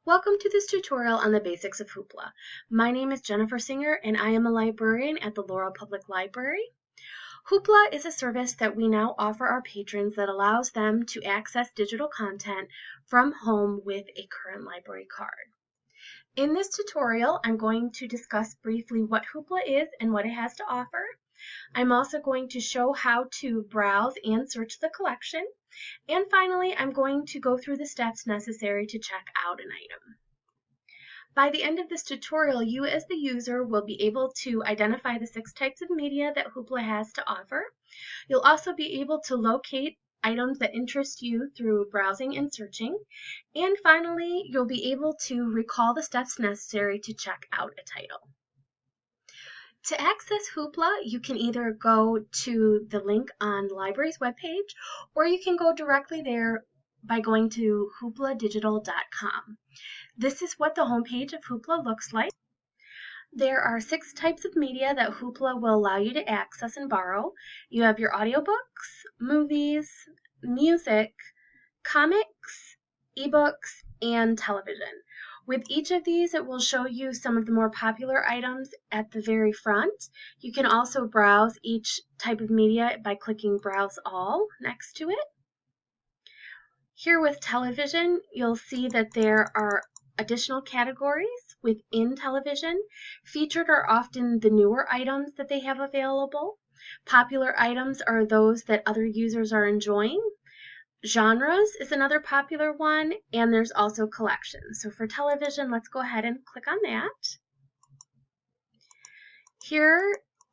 Welcome to this tutorial on the basics of Hoopla. My name is Jennifer Senger and I am a librarian at the Laurel Public Library. Hoopla is a service that we now offer our patrons that allows them to access digital content from home with a current library card. In this tutorial, I'm going to discuss briefly what Hoopla is and what it has to offer. I'm also going to show how to browse and search the collection. And finally, I'm going to go through the steps necessary to check out an item. By the end of this tutorial, you as the user will be able to identify the 6 types of media that Hoopla has to offer. You'll also be able to locate items that interest you through browsing and searching. And finally, you'll be able to recall the steps necessary to check out a title. To access Hoopla, you can either go to the link on the library's webpage, or you can go directly there by going to hoopladigital.com. This is what the homepage of Hoopla looks like. There are 6 types of media that Hoopla will allow you to access and borrow. You have your audiobooks, movies, music, comics, ebooks, and television. With each of these, it will show you some of the more popular items at the very front. You can also browse each type of media by clicking Browse All next to it. Here with television, you'll see that there are additional categories within television. Featured are often the newer items that they have available. Popular items are those that other users are enjoying. Genres is another popular one, and there's also collections. So for television, let's go ahead and click on that. Here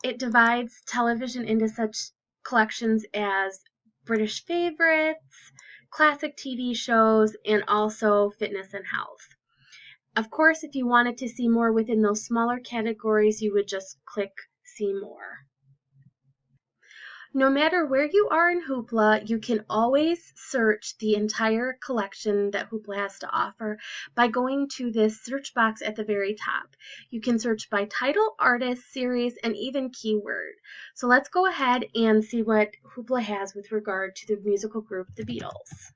it divides television into such collections as British favorites, classic TV shows, and also fitness and health. Of course, if you wanted to see more within those smaller categories, you would just click See More. No matter where you are in Hoopla, you can always search the entire collection that Hoopla has to offer by going to this search box at the very top. You can search by title, artist, series, and even keyword. So let's go ahead and see what Hoopla has with regard to the musical group The Beatles.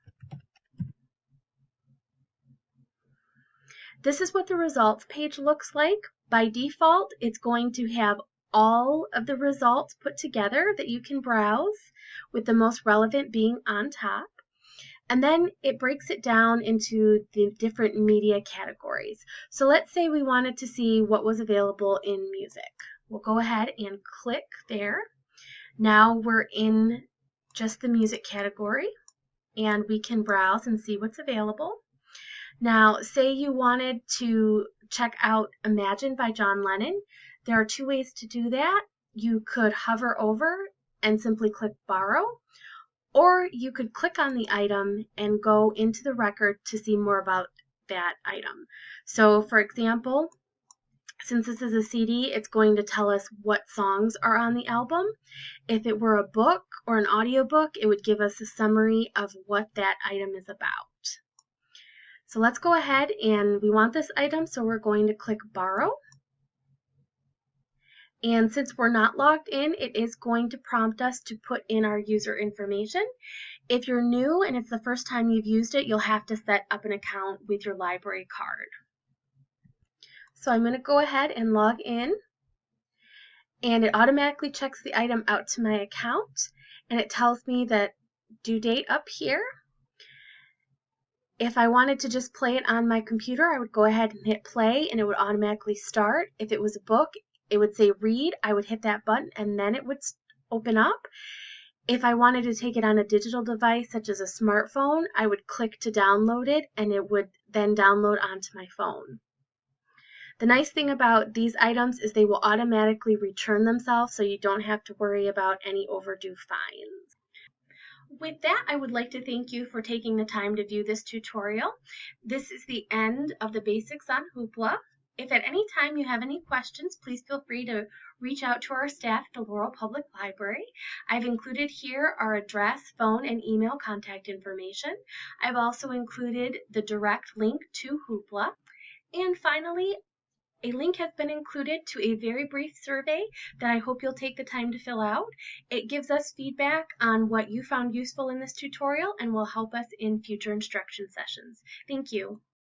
This is what the results page looks like. By default, it's going to have all of the results put together that you can browse, with the most relevant being on top. And then it breaks it down into the different media categories. So let's say we wanted to see what was available in music. We'll go ahead and click there. Now we're in just the music category, and we can browse and see what's available. Now, say you wanted to check out Imagine by John Lennon. There are 2 ways to do that. You could hover over and simply click Borrow, or you could click on the item and go into the record to see more about that item. So, for example, since this is a CD, it's going to tell us what songs are on the album. If it were a book or an audiobook, it would give us a summary of what that item is about. So let's go ahead, and we want this item, so we're going to click Borrow. And since we're not logged in, it is going to prompt us to put in our user information. If you're new and it's the first time you've used it, you'll have to set up an account with your library card. So I'm going to go ahead and log in, and it automatically checks the item out to my account, and it tells me that due date up here. If I wanted to just play it on my computer, I would go ahead and hit play, and it would automatically start. If it was a book, it would say read. I would hit that button, and then it would open up. If I wanted to take it on a digital device, such as a smartphone, I would click to download it, and it would then download onto my phone. The nice thing about these items is they will automatically return themselves, so you don't have to worry about any overdue fines. With that, I would like to thank you for taking the time to view this tutorial. This is the end of the basics on Hoopla. If at any time you have any questions, please feel free to reach out to our staff at the Laurel Public Library. I've included here our address, phone, and email contact information. I've also included the direct link to Hoopla. And finally, a link has been included to a very brief survey that I hope you'll take the time to fill out. It gives us feedback on what you found useful in this tutorial and will help us in future instruction sessions. Thank you.